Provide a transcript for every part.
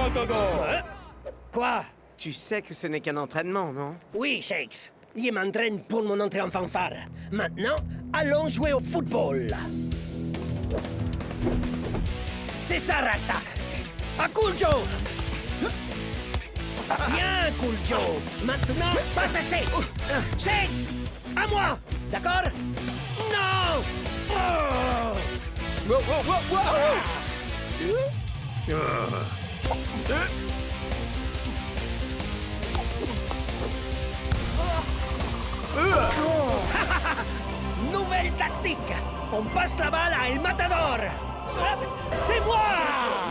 Matador! Quoi? Tu sais que ce n'est qu'un entraînement, non? Oui, Shakes. Il m'entraîne pour mon entrée en fanfare. Maintenant, allons jouer au football. C'est ça, Rasta. À Cool Joe! Bien, Cool Joe. Maintenant, passe à Shakes. Shakes, à moi. D'accord? Non! Oh! Nouvelle tactique! On passe la balle à El Matador! C'est moi!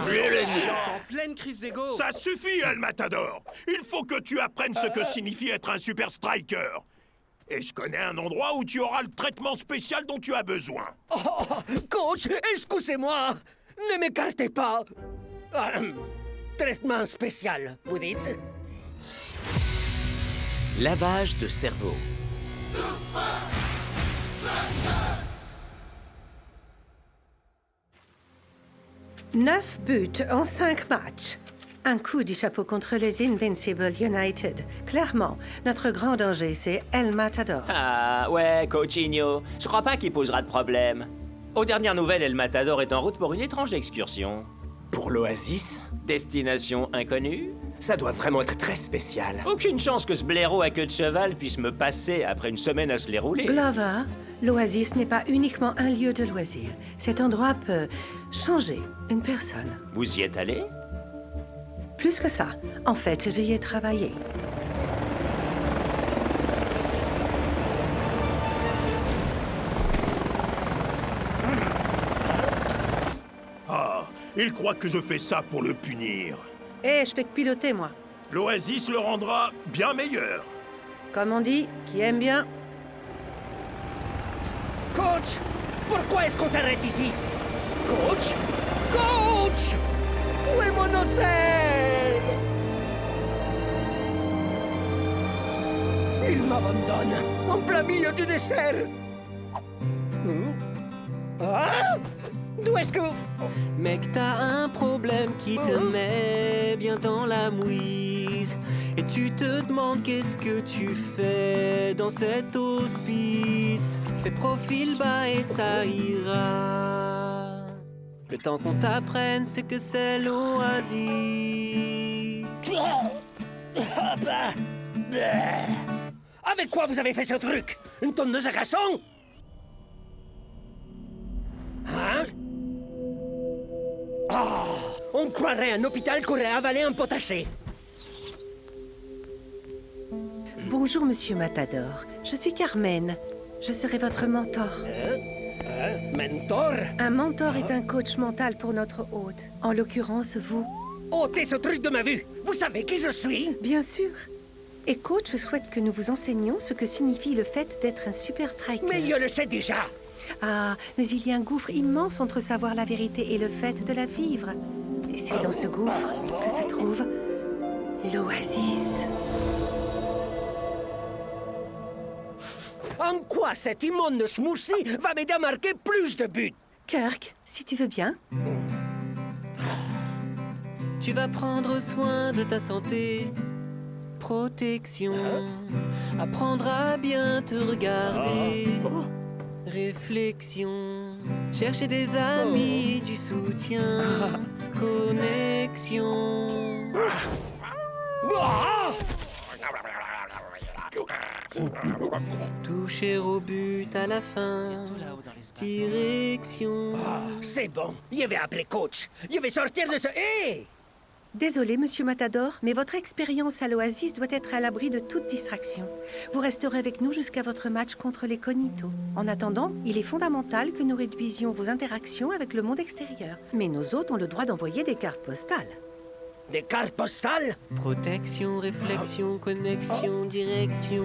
En pleine crise d'ego! Ça suffit, El Matador! Il faut que tu apprennes ce que signifie être un super striker! Et je connais un endroit où tu auras le traitement spécial dont tu as besoin. Oh, coach, excusez-moi! Ne m'écartez pas! Traitement spécial, vous dites? Lavage de cerveau. 9 buts en 5 matchs. Un coup du chapeau contre les Invincible United. Clairement, notre grand danger, c'est El Matador. Ah, ouais, Coachinho. Je crois pas qu'il posera de problème. Aux dernières nouvelles, El Matador est en route pour une étrange excursion. Pour l'Oasis, Destination inconnue? ça doit vraiment être très spécial. Aucune chance que ce blaireau à queue de cheval puisse me passer après une semaine à se les rouler. Glover, l'Oasis n'est pas uniquement un lieu de loisirs. Cet endroit peut changer une personne. Vous y êtes allé? Plus que ça, en fait, j'y ai travaillé. Ah, il croit que je fais ça pour le punir. Eh, je fais que piloter, moi. L'Oasis le rendra bien meilleur. Comme on dit, qui aime bien. Coach, pourquoi est-ce qu'on s'arrête ici? Coach? Coach! Où est mon hôtel? Il m'abandonne en plein milieu du dessert. Ah? D'où est-ce que... Mec, t'as un problème qui te met bien dans la mouise. Et tu te demandes qu'est-ce que tu fais dans cet hospice. Fais profil bas et ça ira. Le temps qu'on t'apprenne ce que c'est l'Oasis. Avec quoi vous avez fait ce truc? Une tondeuse à glaçons? Hein? Oh, on croirait un hôpital qui aurait avalé un potager. Bonjour, Monsieur Matador. Je suis Carmen. Je serai votre mentor. Mentor? Un mentor est un coach mental pour notre hôte. En l'occurrence, vous. Ôtez ce truc de ma vue! Vous savez qui je suis? Bien sûr. Et coach souhaite que nous vous enseignions ce que signifie le fait d'être un super striker. Mais je le sais déjà! Ah, mais il y a un gouffre immense entre savoir la vérité et le fait de la vivre. Et c'est dans ce gouffre que se trouve l'Oasis. En quoi cet immonde smoothie va m'aider à marquer plus de buts? Kirk, si tu veux bien. Tu vas prendre soin de ta santé. Protection. Apprendre à bien te regarder. Réflexion. Chercher des amis, du soutien. Connexion. Toucher au but à la fin. Direction. C'est bon, je vais appeler coach. Je vais sortir de ce... Hé! Désolé, Monsieur Matador, mais votre expérience à l'Oasis doit être à l'abri de toute distraction. Vous resterez avec nous jusqu'à votre match contre les Cognitos. En attendant, il est fondamental que nous réduisions vos interactions avec le monde extérieur. Mais nos hôtes ont le droit d'envoyer des cartes postales. Des cartes postales? Protection, réflexion, connexion, direction.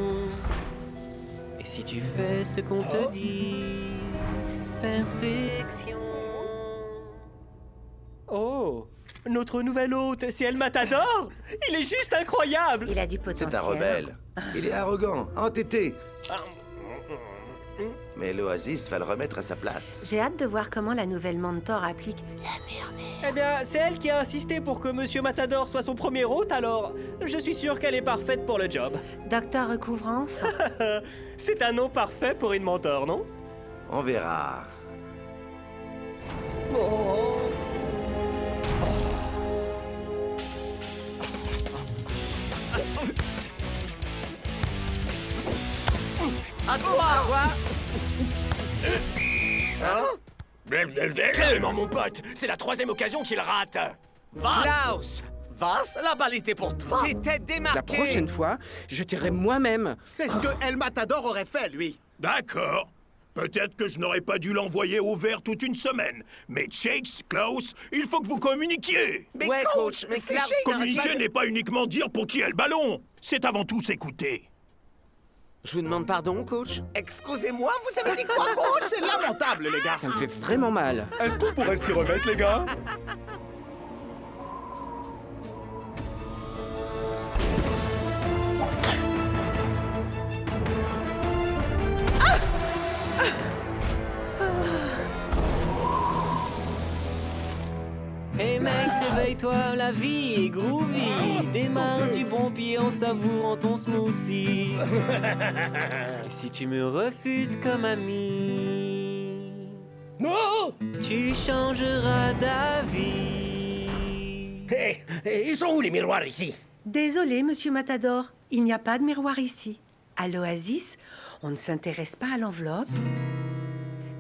Et si tu fais ce qu'on te dit, perfection. Oh! Notre nouvel hôte, c'est El Matador? Il est juste incroyable! Il a du potentiel. C'est un rebelle. Il est arrogant, entêté. Mais l'Oasis va le remettre à sa place. J'ai hâte de voir comment la nouvelle mentor applique. Eh bien, c'est elle qui a insisté pour que Monsieur Matador soit son premier hôte, alors je suis sûr qu'elle est parfaite pour le job. Docteur Recouvrance. C'est un nom parfait pour une mentor, non? On verra. À toi. Calmement, mon pote. C'est la 3e occasion qu'il rate. Klaus. Vas, la balle était pour toi. T'étais démarqué. La prochaine fois, je tirerai moi-même. C'est ce que El Matador aurait fait, lui. D'accord. Peut-être que je n'aurais pas dû l'envoyer au vert toute une semaine. Mais Shakes, Klaus, il faut que vous communiquiez. Mais coach, mais c'est Klaus... Shakes. Communiquer n'est pas uniquement dire pour qui est le ballon. C'est avant tout s'écouter. Je vous demande pardon, coach? Excusez-moi, vous avez dit quoi, coach? C'est lamentable, les gars. Ça me fait vraiment mal. Est-ce qu'on pourrait s'y remettre, les gars? Hey mec, réveille-toi, la vie est groovy. Démarre du bon pied en savourant ton smoothie. Et si tu me refuses comme ami, Non. tu changeras d'avis. Hé, ils sont où les miroirs ici? Désolé, Monsieur Matador, il n'y a pas de miroir ici. À l'Oasis, on ne s'intéresse pas à l'enveloppe,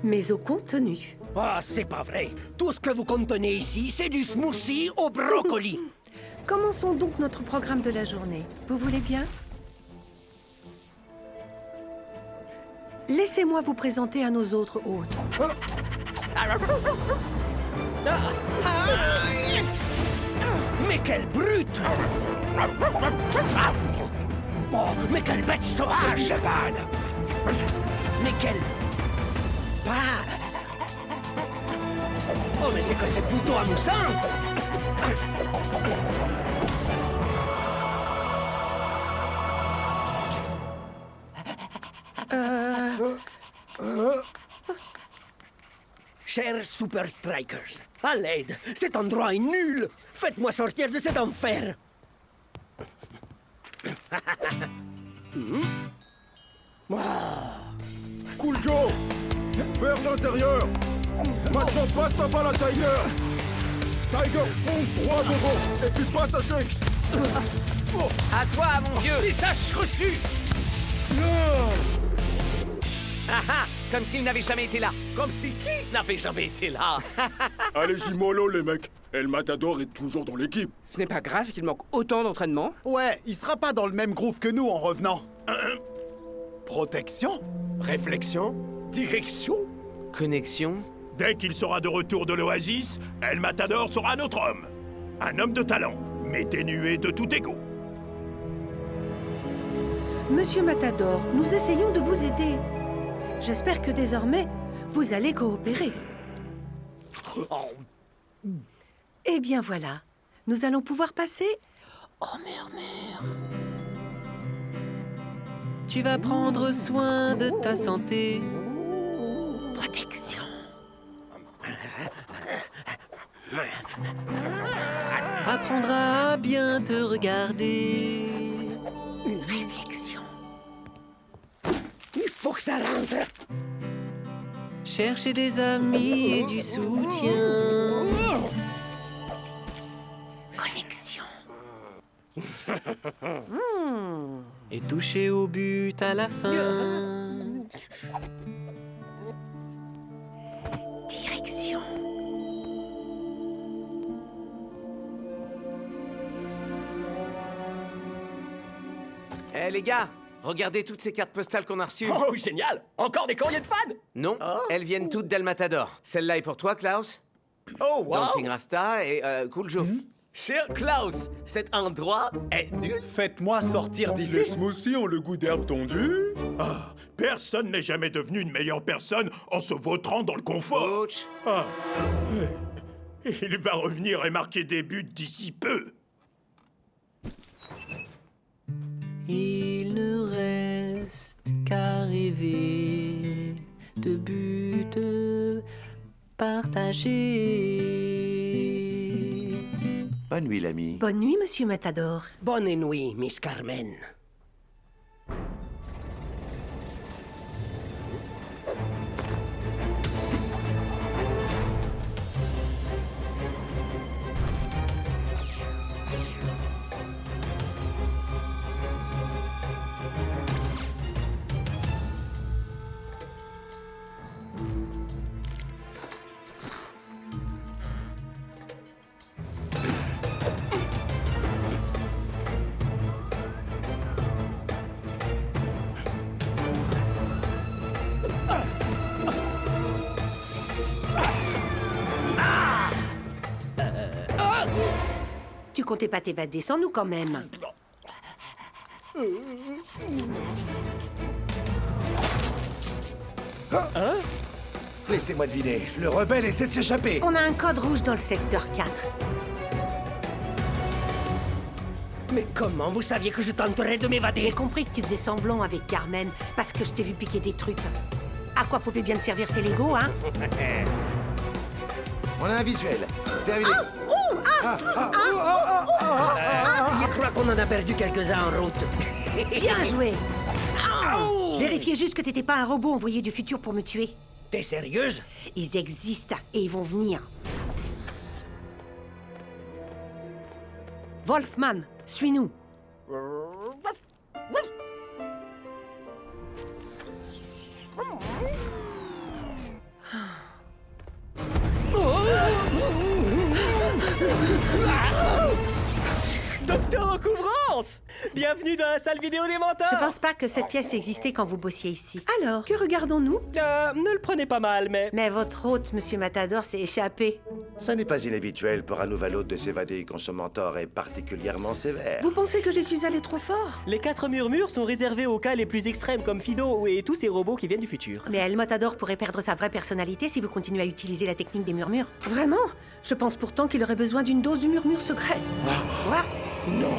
mais au contenu. Ah, c'est pas vrai. Tout ce que vous contenez ici, c'est du smoothie au brocoli. Commençons donc notre programme de la journée. Vous voulez bien? Laissez-moi vous présenter à nos autres hôtes. Mais quelle brute! Oh, mais quelle bête sauvage! Mais quelle passe! Oh, mais c'est que c'est plutôt amusant! Chers Super Strikers, à l'aide! Cet endroit est nul! Faites-moi sortir de cet enfer! Cool Joe! Vers l'intérieur! Maintenant, passe ta balle à Tiger! Tiger, fonce droit devant! Et puis passe à Shakes! À toi, mon vieux! Message reçu! Ah ah! Comme s'il n'avait jamais été là! Comme si qui n'avait jamais été là? Allez-y mollo, les mecs! El Matador est toujours dans l'équipe! Ce n'est pas grave qu'il manque autant d'entraînement. Ouais, il sera pas dans le même groove que nous en revenant. Protection? Réflexion. Direction? Connexion? Dès qu'il sera de retour de l'Oasis, El Matador sera notre homme. Un homme de talent, mais dénué de tout égo. Monsieur Matador, nous essayons de vous aider. J'espère que désormais, vous allez coopérer. Eh bien voilà, nous allons pouvoir passer au murmure. Tu vas prendre soin de ta santé. Protection. Apprendras à bien te regarder. Réflexion. Il faut que ça rentre! Chercher des amis et du soutien. Connexion. Et toucher au but à la fin. Direction. Eh les gars, regardez toutes ces cartes postales qu'on a reçues. Oh, génial. Encore des courriers de fans. Non, elles viennent toutes d'El Matador. Celle-là est pour toi, Klaus. Oh, wow! Dancing Rasta et Cool Joe. Cher Klaus, cet endroit est nul. Faites-moi sortir d'ici! Les smoothies ont le goût d'herbe tondue? Ah, personne n'est jamais devenu une meilleure personne en se vautrant dans le confort. Coach, Ah. Il va revenir et marquer des buts d'ici peu. Il ne reste qu'à rêver de but partagé. Bonne nuit, l'ami. Bonne nuit, Monsieur Matador. Bonne nuit, Miss Carmen. Tu comptais pas t'évader sans nous quand même. Hein? Laissez-moi deviner, le rebelle essaie de s'échapper. On a un code rouge dans le secteur 4. Mais comment vous saviez que je tenterais de m'évader? J'ai compris que tu faisais semblant avec Carmen parce que je t'ai vu piquer des trucs. À quoi pouvaient bien te servir ces Legos, hein? On a un visuel. Terminé. Je crois qu'on en a perdu quelques-uns en route. Bien joué. Je vérifiais juste que t'étais pas un robot envoyé du futur pour me tuer. T'es sérieuse? Ils existent et ils vont venir. Wolfman, suis-nous. Docteur Recouvrance! Bienvenue dans la salle vidéo des mentors! Je pense pas que cette pièce existait quand vous bossiez ici. Alors, que regardons-nous? Ne le prenez pas mal, mais... Mais votre hôte, Monsieur Matador, s'est échappé. Ça n'est pas inhabituel pour un nouvel hôte de s'évader quand son mentor est particulièrement sévère. Vous pensez que je suis allé trop fort? Les 4 murmures sont réservés aux cas les plus extrêmes comme Fido et tous ces robots qui viennent du futur. Mais El Matador pourrait perdre sa vraie personnalité si vous continuez à utiliser la technique des murmures. Vraiment? Je pense pourtant qu'il aurait besoin d'une dose du murmure secret. Quoi? Non.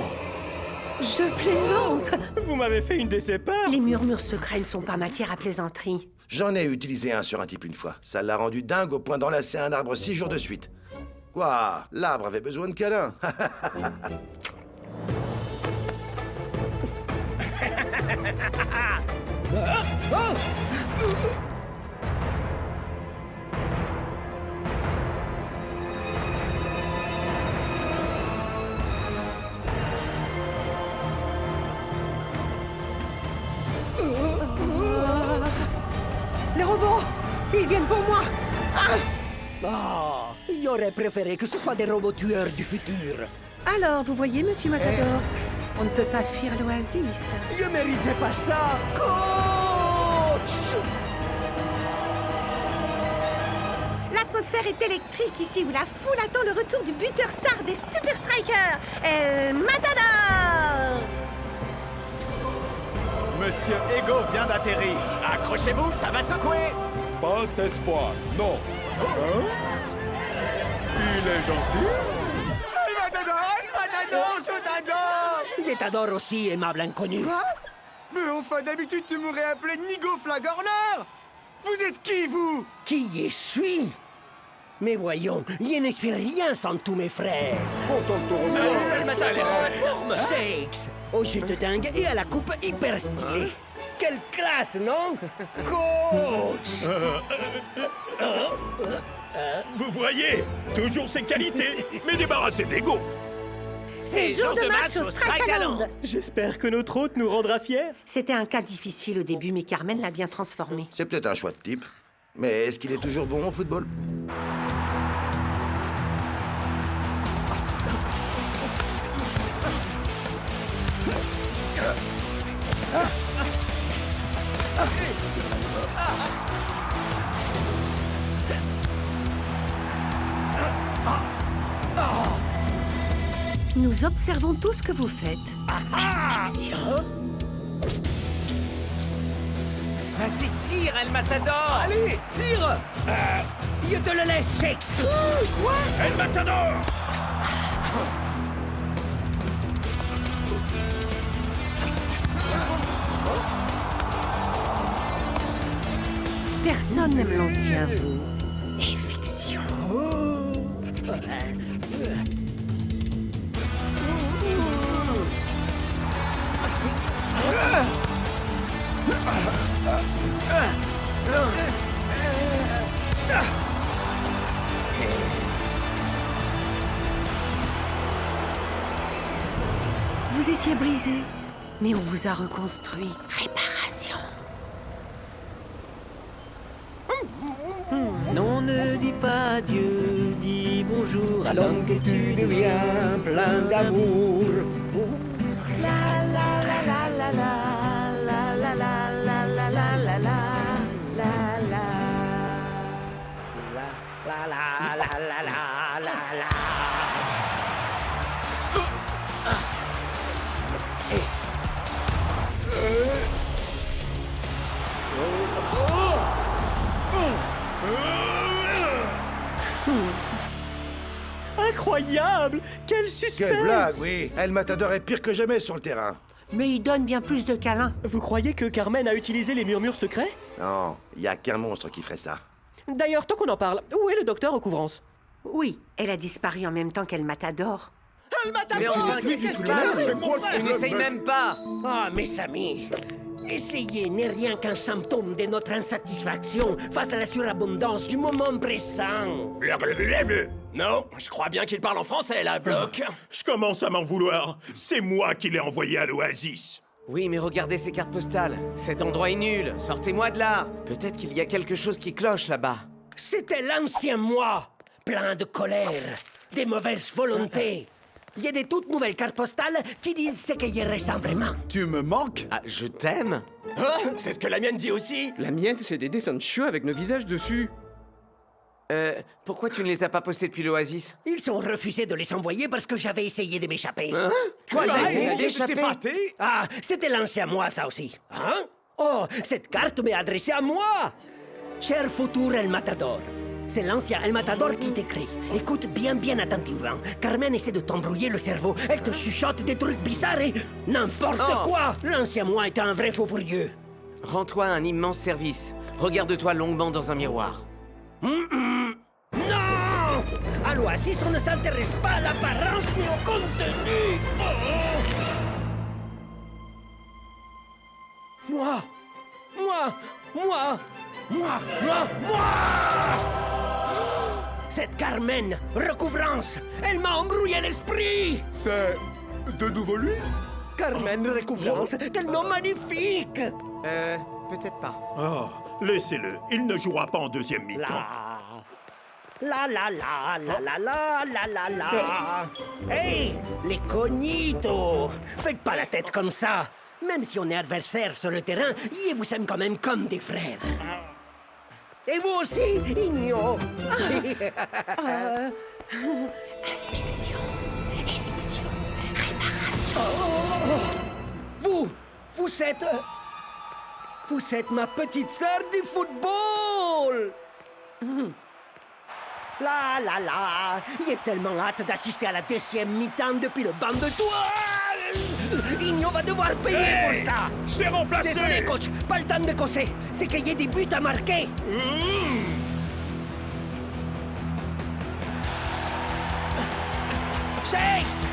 Je plaisante! Vous m'avez fait une de ces peurs! Les murmures secrets ne sont pas matière à plaisanterie. J'en ai utilisé un sur un type une fois. Ça l'a rendu dingue au point d'enlacer un arbre 6 jours de suite. Quoi? L'arbre avait besoin de câlin. Les robots! Ils viennent pour moi! J'aurais préféré que ce soit des robots tueurs du futur. Alors, vous voyez, Monsieur Matador, on ne peut pas fuir l'oasis. Je méritais pas ça, coach! L'atmosphère est électrique ici où la foule attend le retour du buteur star des Super Strikers, El Matador! Monsieur Ego vient d'atterrir. Accrochez-vous, ça va secouer. Pas cette fois, non. Hein? Il est gentil. Je t'adore aussi, aimable inconnu. Mais enfin, d'habitude, tu m'aurais appelé Nigo Flagorner. Vous êtes qui, vous? Qui je suis? Mais voyons, je ne suis rien sans tous mes frères. Content de te revoir. Shakes, au jeu de dingue et à la coupe hyper stylée. Quelle classe, non? Coach! Vous voyez, toujours ses qualités, mais débarrassé d'ego. C'est jour de match au Strikaland! J'espère que notre hôte nous rendra fiers. C'était un cas difficile au début, mais Carmen l'a bien transformé. C'est peut-être un choix de type. Mais est-ce qu'il est toujours bon au football? Nous observons tout ce que vous faites. Inspection. Vas-y, tire, El Matador! Allez, tire! Je te le laisse, Shakes! El Matador! Personne n'aime l'ancien vous. Éviction. Vous étiez brisé, mais on vous a reconstruit. Réparation. Non, ne dis pas adieu, dis bonjour à l'homme que tu deviens, plein d'amour. La la la la la la la la la la la la la la la la la la. Incroyable! Quel suspense! Quelle blague, oui. El Matador est pire que jamais sur le terrain. Mais il donne bien plus de câlins. Vous croyez que Carmen a utilisé les murmures secrets? Non, y a qu'un monstre qui ferait ça. D'ailleurs, tant qu'on en parle, où est le docteur Recouvrance? Oui, elle a disparu en même temps qu'El Matador. Mais enfin, qu'est-ce qui se passe? Tu n'essayes même pas. Ah, mes amis, essayer n'est rien qu'un symptôme de notre insatisfaction face à la surabondance du moment présent. Non, je crois bien qu'il parle en français, là, Bloc. Je commence à m'en vouloir. C'est moi qui l'ai envoyé à l'Oasis. Oui, mais regardez ces cartes postales. Cet endroit est nul. Sortez-moi de là. Peut-être qu'il y a quelque chose qui cloche là-bas. C'était l'ancien moi, plein de colère, des mauvaises volontés. Il y a des toutes nouvelles cartes postales qui disent ce qu'il y ressent vraiment. Tu me manques? Ah, je t'aime? Ah, c'est ce que la mienne dit aussi. La mienne, c'est des dessins de chiots avec nos visages dessus. Pourquoi tu ne les as pas postés depuis l'Oasis? Ils ont refusé de les envoyer parce que j'avais essayé de m'échapper. Hein? Toi, t'as t'as essayé essayé d'échapper? de t'évader? Ah, c'était l'ancien moi, ça aussi. Hein? Oh, cette carte m'est adressée à moi. Cher futur El Matador, c'est l'ancien El Matador qui t'écrit. Écoute bien attentivement. Carmen essaie de t'embrouiller le cerveau. Elle te chuchote des trucs bizarres et... N'importe quoi. L'ancien moi est un vrai faux furieux. Rends-toi un immense service. Regarde-toi longuement dans un miroir. Non! À l'Oasis, on ne s'intéresse pas à l'apparence mais au contenu. Moi! Cette Carmen, Recouvrance, elle m'a embrouillé l'esprit! C'est de nouveau lui? Carmen Recouvrance, quel nom magnifique! Peut-être pas. Oh, laissez-le. Il ne jouera pas en deuxième mi-temps. La Hey, les cognitos! Faites pas la tête comme ça! Même si on est adversaires sur le terrain, ils vous aiment quand même comme des frères. Et vous aussi, Igno! Inspection, éviction, réparation. Vous êtes ma petite sœur du football! J'ai tellement hâte d'assister à la deuxième mi-temps depuis le banc de toile! Igno va devoir payer pour ça! Je t'ai remplacé! Désolé, coach, pas le temps de causer. C'est qu'il y a des buts à marquer. Shakes!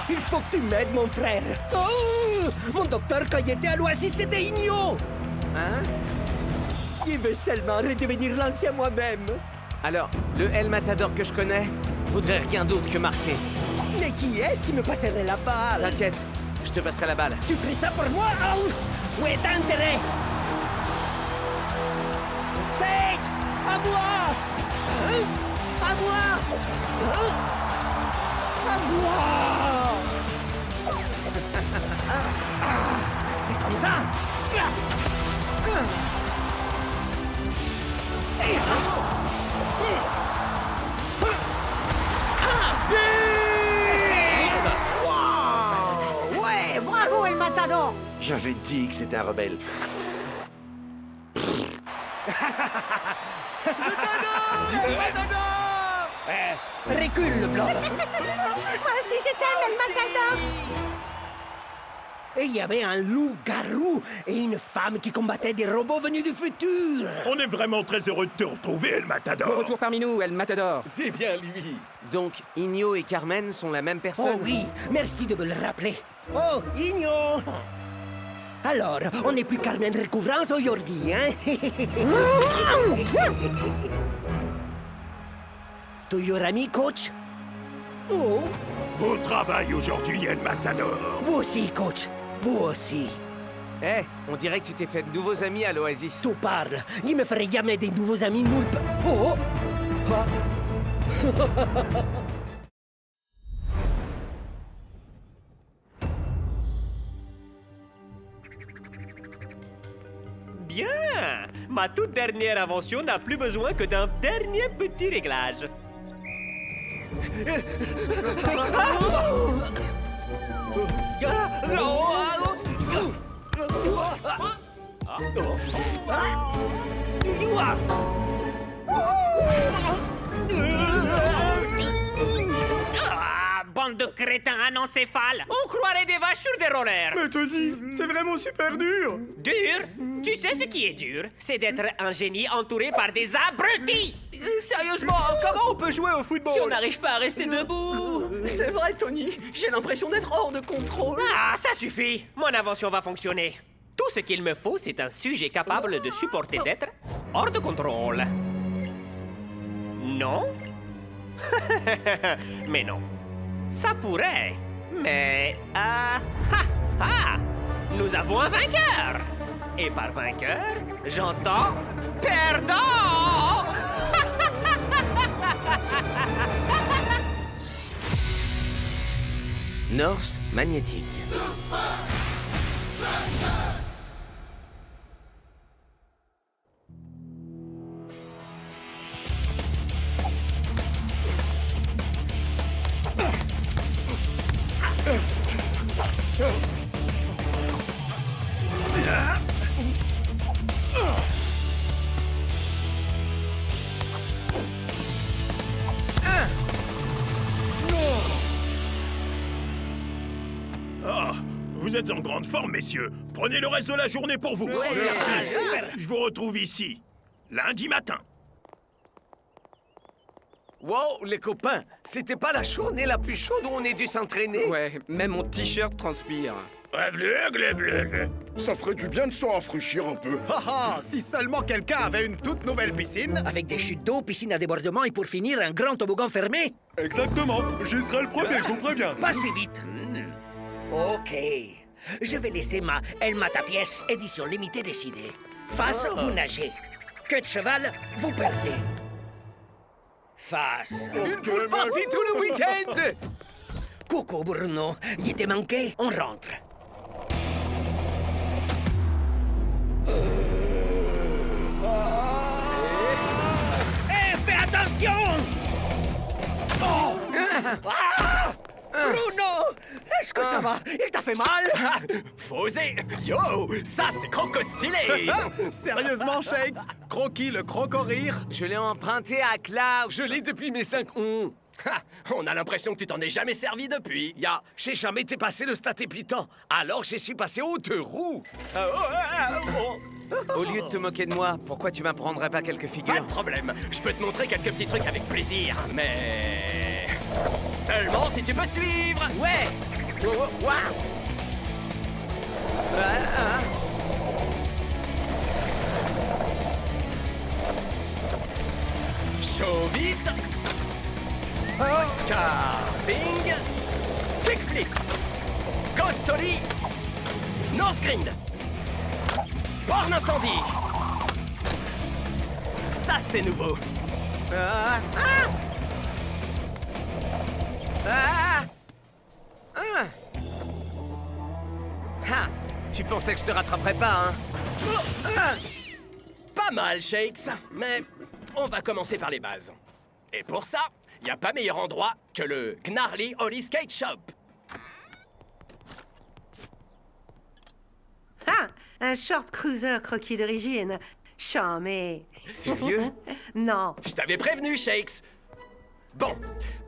Il faut que tu m'aides, mon frère. Oh! Mon docteur, quand il était à l'Oasis, c'était Igno! Hein? Il veut seulement redevenir l'ancien moi-même. Alors, le El Matador que je connais voudrait rien d'autre que marquer. Mais qui est-ce qui me passerait la balle? T'inquiète, je te passerai la balle. Tu ferais ça pour moi? Oh! Où est intérêt? Shakes! À moi! Hein? À moi! Hein? À moi! C'est comme ça! Ouais, bravo El Matador. J'avais dit que c'était un rebelle. Recule le blanc! Moi aussi, je t'aime, El Matador. Et il y avait un loup-garou et une femme qui combattait des robots venus du futur. On est vraiment très heureux de te retrouver, El Matador. Retour parmi nous, El Matador. C'est bien lui. Donc, Igno et Carmen sont la même personne? Oh oui, merci de me le rappeler. Oh, Igno! Alors, on n'est plus Carmen Recouvrance aujourd'hui, hein? Toujours ami, coach? Oh! Beau travail aujourd'hui, El Matador. Vous aussi, coach. Vous aussi. Eh, on dirait que tu t'es fait de nouveaux amis à l'Oasis. Tu parles. Il me ferait jamais des nouveaux amis nulle part. Oh! Bien! Ma toute dernière invention n'a plus besoin que d'un dernier petit réglage. Bande de crétins anencéphales! On croirait des vaches sur des rollers! Mais Tony, c'est vraiment super dur. Dur? Tu sais ce qui est dur? C'est d'être un génie entouré par des abrutis! Sérieusement, comment on peut jouer au football si on n'arrive pas à rester debout? C'est vrai, Tony. J'ai l'impression d'être hors de contrôle. Ah, ça suffit! Mon invention va fonctionner. Tout ce qu'il me faut, c'est un sujet capable de supporter d'être hors de contrôle. Non? Mais non. Ça pourrait, mais... Nous avons un vainqueur! Et par vainqueur, j'entends perdant! Norse magnétique. Ah, vous êtes en grande forme, messieurs. Prenez le reste de la journée pour vous. Merci. Je vous retrouve ici, lundi matin. Wow, les copains, c'était pas la journée la plus chaude où on ait dû s'entraîner? Ouais, même mon t-shirt transpire. Ça ferait du bien de se rafraîchir un peu. Ah, si seulement quelqu'un avait une toute nouvelle piscine. Avec des chutes d'eau, piscine à débordement et pour finir, un grand toboggan fermé. Exactement. J'y serai le premier, je vous préviens. Pas si vite. Ok. Je vais laisser ma El Matapièce édition limitée décider. Face, vous nagez. Queue de cheval, vous perdez. Face. Une poule partie tout le week-end! Coucou, Bruno. Il était manqué, on rentre. Fais attention! Oh! Bruno! Est-ce que ça va? Il t'a fait mal? Fosé! Yo! Ça, c'est croco-stylé! Sérieusement, Shakes? Croquis le croco-rire? Je l'ai emprunté à Klaus. Je l'ai depuis mes 5 ans. Ha! On a l'impression que tu t'en es jamais servi depuis. J'ai jamais été passé le stat épitant. Alors j'ai su passer aux 2 roues. Au lieu de te moquer de moi, pourquoi tu m'apprendrais pas quelques Pas figures? de problème. Je peux te montrer quelques petits trucs avec plaisir. Mais... seulement si tu peux suivre. Ouais! Waouh! Chaud vite. Carving. Kickflip. Ghostoli. Northgrind. Borne incendie. Ça, c'est nouveau. Tu pensais que je te rattraperais pas, hein? Pas mal, Shakes. Mais on va commencer par les bases. Et pour ça, il n'y a pas meilleur endroit que le Gnarly Holly Skate Shop. Ah, un short cruiser croquis d'origine. Charmé. Sérieux? Non. Je t'avais prévenu, Shakes. Bon,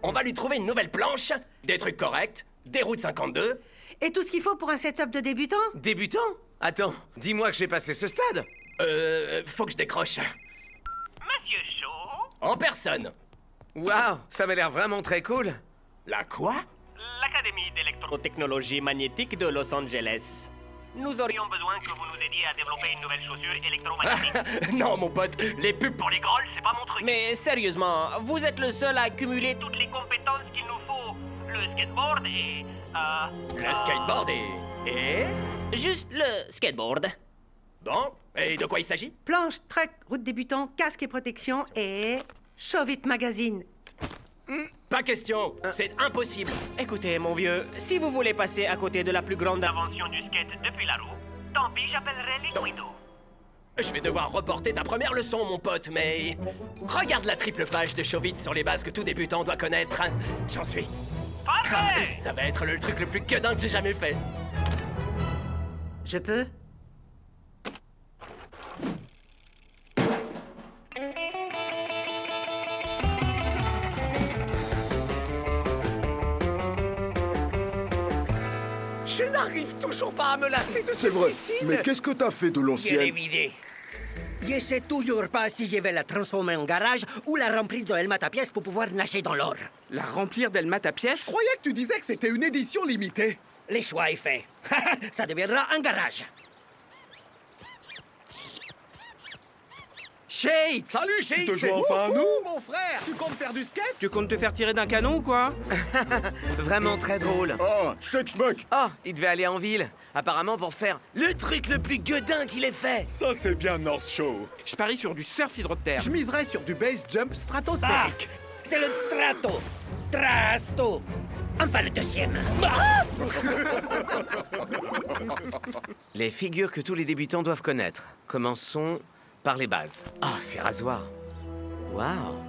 on va lui trouver une nouvelle planche, des trucs corrects, des routes 52... Et tout ce qu'il faut pour un setup de débutant? Débutant? Attends, dis-moi que j'ai passé ce stade. Faut que je décroche. Monsieur Shaw? En personne. Waouh, ça m'a l'air vraiment très cool. La quoi? L'Académie d'électrotechnologie magnétique de Los Angeles. Nous aurions besoin que vous nous aidiez à développer une nouvelle chaussure électromagnétique. Non, mon pote, les pubs Pour les grolls, c'est pas mon truc. Mais sérieusement, vous êtes le seul à accumuler toutes les compétences qu'il nous faut. Le skateboard et... Le skateboard et... Juste le skateboard. Bon, et de quoi il s'agit? Planche, truck, route débutant, casque et protection et... Show It Magazine. Pas question, c'est impossible. Écoutez, mon vieux, si vous voulez passer à côté de la plus grande invention du skate depuis la roue, tant pis, j'appellerai Liquido. Je vais devoir reporter ta première leçon, mon pote, mais... Regarde la triple page de Show It sur les bases que tout débutant doit connaître. J'en suis. Parfait! Ça va être le truc le plus quedin que j'ai jamais fait. Je peux? Je n'arrive toujours pas à me lasser de C'est ce vrai. piscine. Mais qu'est-ce que t'as fait de Je l'ai l'ancienne? vidé. Je sais toujours pas si je vais la transformer en garage ou la remplir de helmet à pièces pour pouvoir nager dans l'or. La remplir d'Elmat à pièces? Je croyais que tu disais que c'était une édition limitée. Le choix est fait. Ça deviendra un garage. Shake! Salut, Shake! Tu te joins enfin à nous, mon frère? Tu comptes faire du skate? Tu comptes te faire tirer d'un canon ou quoi? Vraiment très drôle. Ah, Shake Schmuck! Oh, il devait aller en ville. Apparemment pour faire... Le truc le plus gueudin qu'il ait fait! Ça, c'est bien North Show. Je parie sur du surf hydroterre. Je miserais sur du base jump stratosphérique. C'est le strato. Trasto. Enfin le deuxième. Les figures que tous les débutants doivent connaître. Commençons par les bases. Oh, ces rasoirs. Waouh.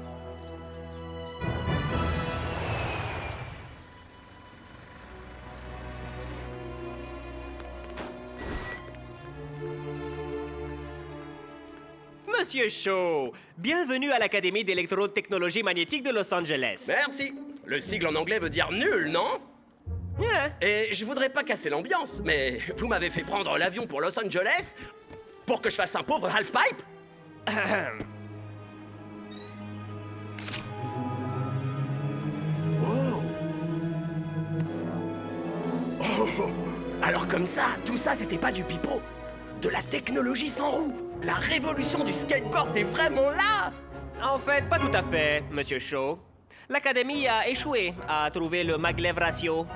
Monsieur Shaw, bienvenue à l'Académie d'électrotechnologie magnétique de Los Angeles. Merci. Le sigle en anglais veut dire nul, non? Et je voudrais pas casser l'ambiance, mais vous m'avez fait prendre l'avion pour Los Angeles pour que je fasse un pauvre half-pipe? Alors comme ça, tout ça c'était pas du pipeau. De la technologie sans roue. La révolution du skateboard est vraiment là. En fait, pas tout à fait, Monsieur Shaw. L'Académie a échoué à trouver le maglev ratio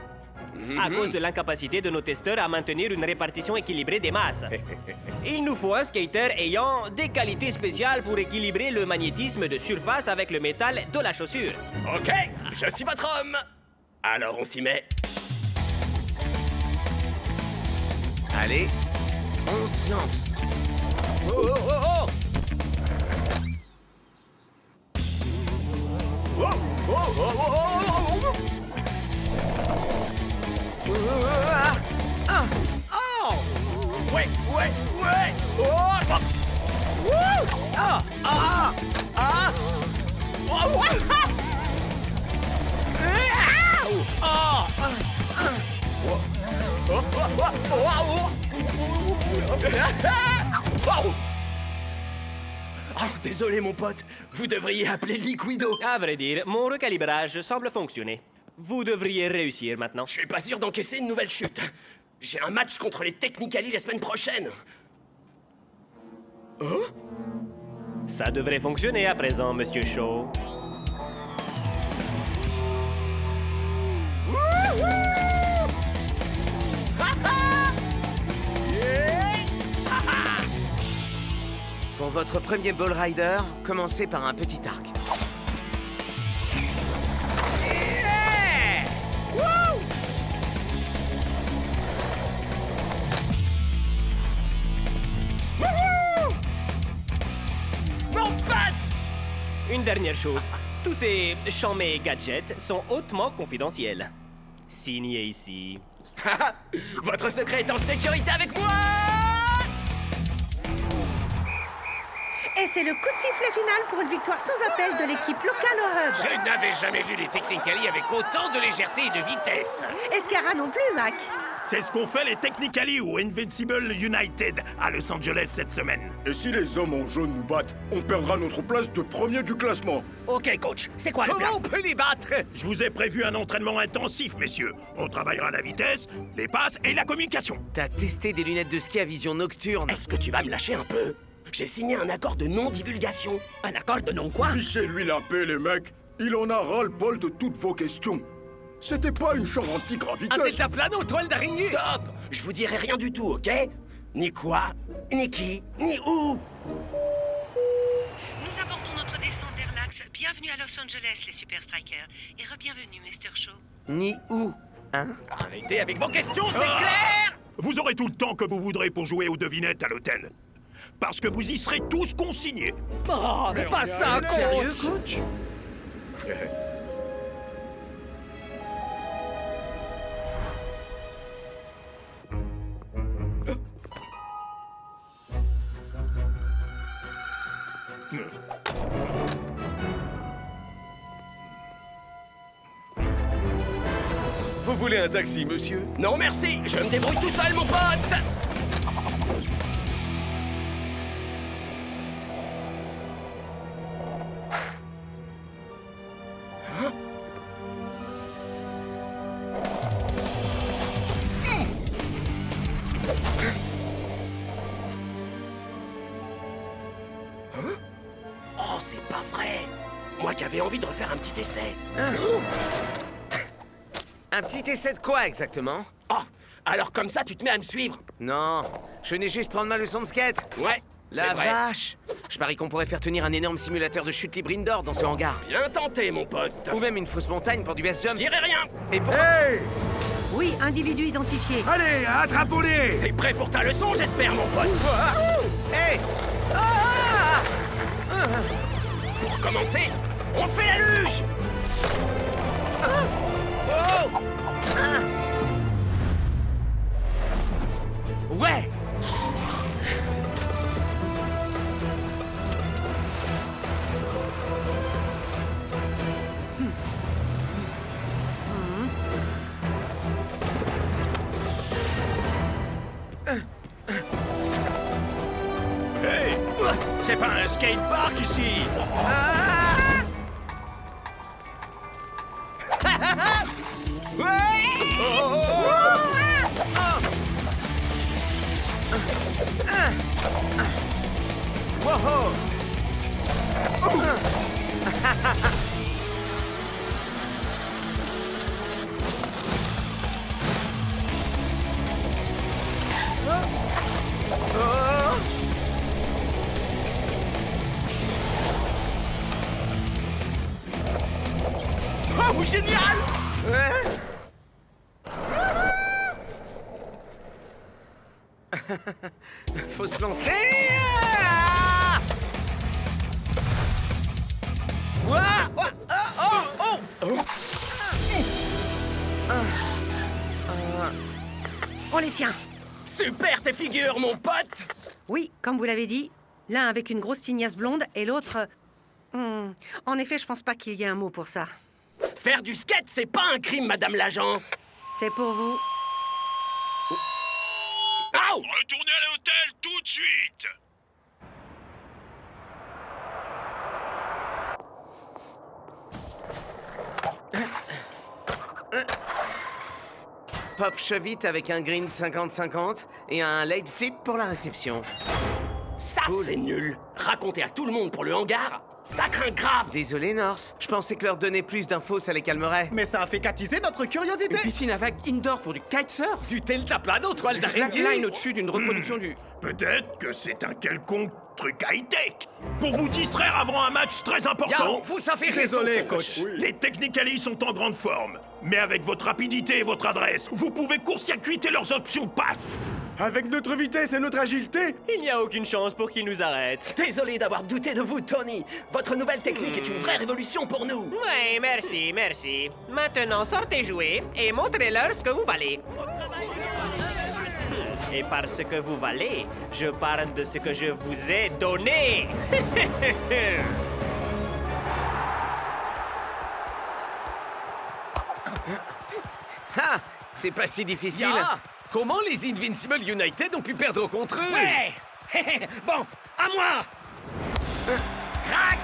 à cause de l'incapacité de nos testeurs à maintenir une répartition équilibrée des masses. Il nous faut un skater ayant des qualités spéciales pour équilibrer le magnétisme de surface avec le métal de la chaussure. Ok, je suis votre homme. Alors on s'y met. Allez, on se lance. Oh, oh, oh, oh! Oh, oh, oh, oh, oh, oh. Ouais, ouais, ouais. Oh, oh. Ah, ah, ah. Oh, ouais. Oh, désolé mon pote, vous devriez appeler Liquido. À vrai dire, mon recalibrage semble fonctionner. Vous devriez réussir maintenant. Je suis pas sûr d'encaisser une nouvelle chute. J'ai un match contre les Technicali la semaine prochaine. Oh? Ça devrait fonctionner à présent, Monsieur Shaw. Pour votre premier ball rider, commencez par un petit arc. Mon pote! Une dernière chose. Tous ces chamés gadgets sont hautement confidentiels. Signé ici. Votre secret est en sécurité avec moi! Et c'est le coup de sifflet final pour une victoire sans appel de l'équipe locale au hub. Je n'avais jamais vu les Technicali avec autant de légèreté et de vitesse. Escara non plus, Mac. C'est ce qu'ont fait les Technicali ou Invincible United à Los Angeles cette semaine. Et si les hommes en jaune nous battent, on perdra notre place de premier du classement. Ok, coach, c'est quoi le plan? Comment on peut les battre? Je vous ai prévu un entraînement intensif, messieurs. On travaillera la vitesse, les passes et la communication. T'as testé des lunettes de ski à vision nocturne? Est-ce que tu vas me lâcher un peu? J'ai signé un accord de non-divulgation. Un accord de non quoi? Fichez-lui la paix, les mecs. Il en a ras-le-bol de toutes vos questions. C'était pas une chambre anti-gravité. Un deltaplane aux toiles d'araignée. Stop! Je vous dirai rien du tout, ok? Ni quoi, ni qui, ni où. Nous abordons notre descente vers l'axe. Bienvenue à Los Angeles, les Super Strikers. Et re-bienvenue, Mr. Shaw. Ni où, hein? Arrêtez avec vos questions, c'est clair! Vous aurez tout le temps que vous voudrez pour jouer aux devinettes à l'hôtel. Parce que vous y serez tous consignés. Oh, mais pas ça, coach! Sérieux, coach? Vous voulez un taxi, monsieur? Non, merci! Je me débrouille tout seul, mon pote! Hein? Oh, c'est pas vrai! Moi qui avais envie de refaire un petit essai! Un petit essai de quoi, exactement? Oh! Alors comme ça, tu te mets à me suivre? Non, je venais juste prendre ma leçon de skate. Ouais, La c'est vrai. vache! Je parie qu'on pourrait faire tenir un énorme simulateur de chute libre indoor dans ce hangar. Bien tenté, mon pote! Ou même une fausse montagne pour du base jump. Je dirais rien! Et pour... Hey! Oui, individu identifié. Allez, attrapons-les! T'es prêt pour ta leçon, j'espère, mon pote? Hey! Pour commencer, on fait la luge! Ouais! Hey! C'est pas un skatepark ici! Wow! Oh, génial! Faut se lancer! On les tient. Super tes figures, mon pote! Oui, comme vous l'avez dit, l'un avec une grosse tignasse blonde et l'autre... En effet, je pense pas qu'il y ait un mot pour ça. Faire du skate, c'est pas un crime, madame l'agent! C'est pour vous. Au! Retournez à l'hôtel tout de suite! Pop chevite avec un green 50-50 et un late flip pour la réception. Ça, c'est nul! Raconter à tout le monde pour le hangar, ça craint grave! Désolé, Norse. Je pensais que leur donner plus d'infos, ça les calmerait. Mais ça a fait qu'attiser notre curiosité! Une piscine à vagues indoor pour du kitesurf. Du deltaplane aux toiles d'araignée! Slackline au-dessus d'une reproduction du... Peut-être que c'est un quelconque truc high-tech pour vous distraire avant un match très important. Yao, vous savez Désolé, raison, coach. Les Technicali sont en grande forme. Mais avec votre rapidité et votre adresse, vous pouvez court-circuiter leurs options passe. Avec notre vitesse et notre agilité, Il n'y a aucune chance pour qu'ils nous arrêtent. Désolé d'avoir douté de vous, Tony. Votre nouvelle technique est une vraie révolution pour nous. Oui, merci, merci. Maintenant, sortez jouer et montrez-leur ce que vous valez. Et parce que vous valez, je parle de ce que je vous ai donné. Ah, c'est pas si difficile. Ya, comment les Invincible United ont pu perdre contre eux? Ouais. Bon, à moi. Crac!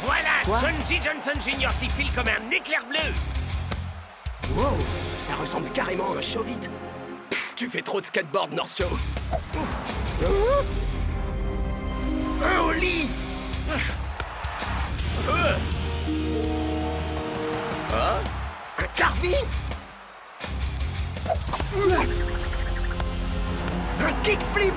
Voilà, Quoi? Sonji Johnson Jr. qui file comme un éclair bleu. Wow, ça ressemble carrément à un show vite. Tu fais trop de skateboard, North Show. Un au lit. Un carving? Un kickflip.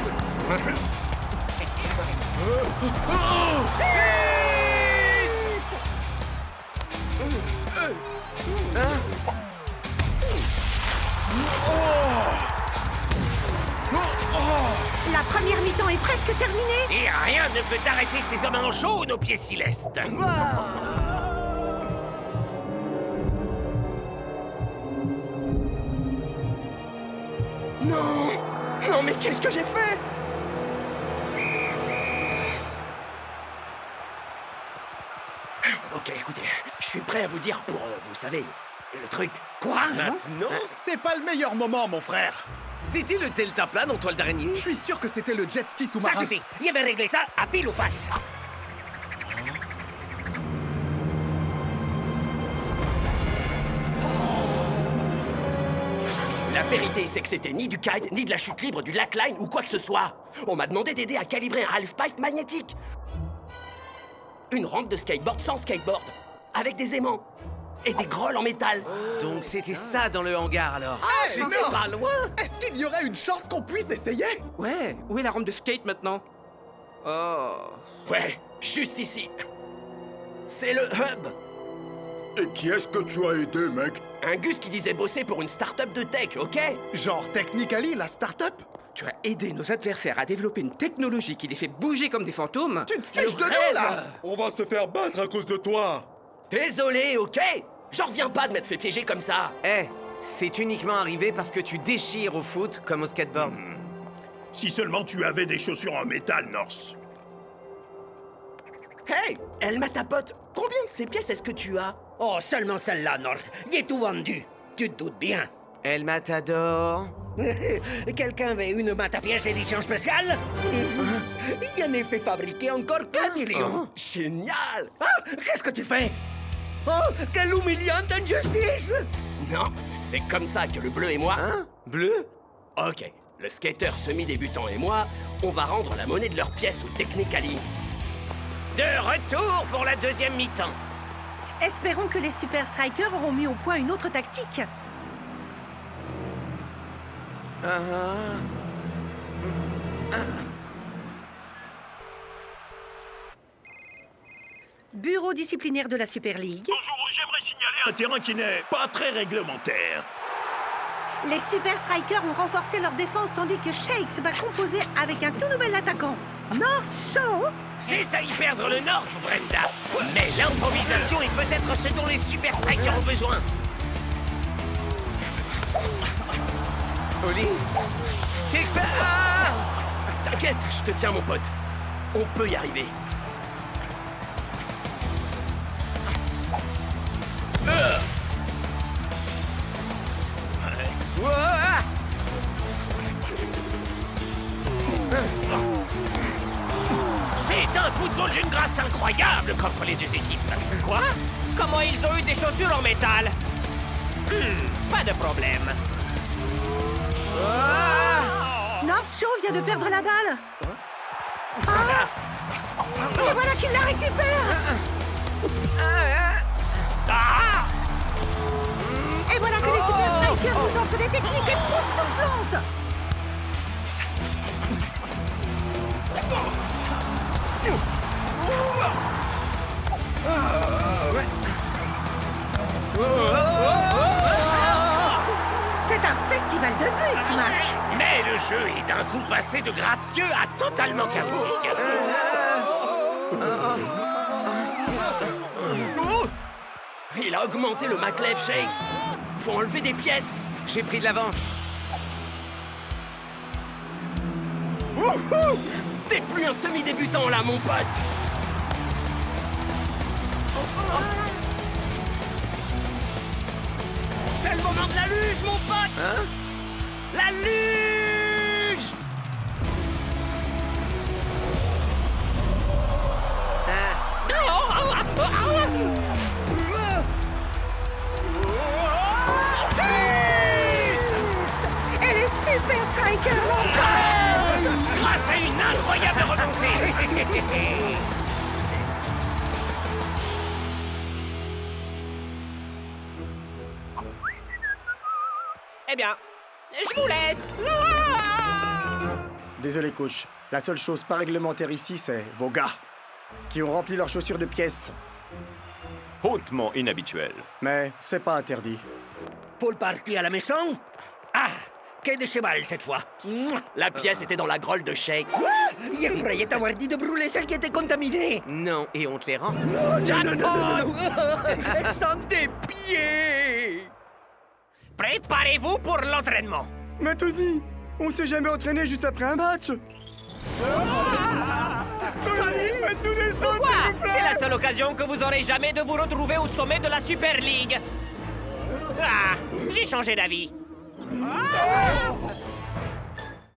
La première mi-temps est presque terminée. Et rien ne peut arrêter ces hommes en jaune aux pieds célestes. Non! Non, mais qu'est-ce que j'ai fait? Ok, écoutez, je suis prêt à vous dire pour, vous savez, le truc. Quoi? Maintenant, c'est pas le meilleur moment, mon frère. C'était le deltaplane en toile d'araignée? Je suis sûr que c'était le jet ski Ça sous-marin. suffit. Il avait réglé ça à pile ou face. La vérité, c'est que c'était ni du kite, ni de la chute libre, du lackline ou quoi que ce soit. On m'a demandé d'aider à calibrer un half-pipe magnétique. Une rampe de skateboard sans skateboard, avec des aimants et des grolles en métal. Donc c'était ça dans le hangar alors. J'étais pas loin. Est-ce qu'il y aurait une chance qu'on puisse essayer? Ouais, où est la rampe de skate maintenant? Oh. Ouais, juste ici. C'est le hub. Et qui est-ce que tu as aidé, mec? Un Gus qui disait bosser pour une start-up de tech, ok? Genre Technically, la start-up? Tu as aidé nos adversaires à développer une technologie qui les fait bouger comme des fantômes? Tu te fiches de rêve. nous, là! On va se faire battre à cause de toi! Désolé, ok? J'en reviens pas de m'être fait piéger comme ça. Eh, c'est uniquement arrivé parce que tu déchires au foot comme au skateboard. Si seulement tu avais des chaussures en métal, Norse. Hey, Elma ta pote, combien de ces pièces est-ce que tu as? Oh, seulement celle-là, North. Il est tout vendu. Tu te doutes bien. El Matador. Quelqu'un avait une matapièce édition spéciale? Il en est fait fabriquer encore 4 millions. Génial! Ah, qu'est-ce que tu fais? Oh, quelle humiliante injustice! Non, c'est comme ça que le bleu et moi... Hein? Bleu? Ok, le skater semi-débutant et moi, on va rendre la monnaie de leurs pièces au Technically. De retour pour la deuxième mi-temps. Espérons que les Super Strikers auront mis au point une autre tactique. Bureau disciplinaire de la Super League. Bonjour, j'aimerais signaler un terrain qui n'est pas très réglementaire. Les Super Strikers ont renforcé leur défense tandis que Shakes va composer avec un tout nouvel attaquant, North Show. C'est à y perdre le North, Brenda. Mais l'improvisation est peut-être ce dont les Super Strikers ont besoin. Oli? T'inquiète, je te tiens mon pote. On peut y arriver. C'est un football d'une grâce incroyable qu'offrent les deux équipes. Quoi? Comment ils ont eu des chaussures en métal? Pas de problème. North Show vient de perdre la balle. Ah! Et voilà qu'il la récupère. Et voilà que les Super Strikers nous offrent des techniques époustouflantes. C'est un festival de buts, Mac. Mais le jeu est d'un coup passé de gracieux à totalement chaotique. Oh! Il a augmenté le Maglev Shakes. Faut enlever des pièces. J'ai pris de l'avance. Wouhou! T'es plus un semi-débutant là, mon pote! C'est le moment de la luge, mon pote! Hein? La luge! Elle est super, Striker! Grâce à une incroyable remontée! Eh bien, je vous laisse. Désolé, coach. La seule chose pas réglementaire ici, c'est vos gars, qui ont rempli leurs chaussures de pièces. Hautement inhabituel. Mais c'est pas interdit. Pour le party à la maison? Ah, quai de cheval cette fois. La pièce était dans la grolle de Shakes. Il croyait t'avoir dit de brûler celle qui était contaminée. Non, et on te les rend. Non. Elle sent des pieds. Préparez-vous pour l'entraînement. Mais Tony, on s'est jamais entraîné juste après un match. Tony, faites-nous descendre, Quoi? s'il vous plaît. C'est la seule occasion que vous aurez jamais de vous retrouver au sommet de la Super League. Ah, j'ai changé d'avis.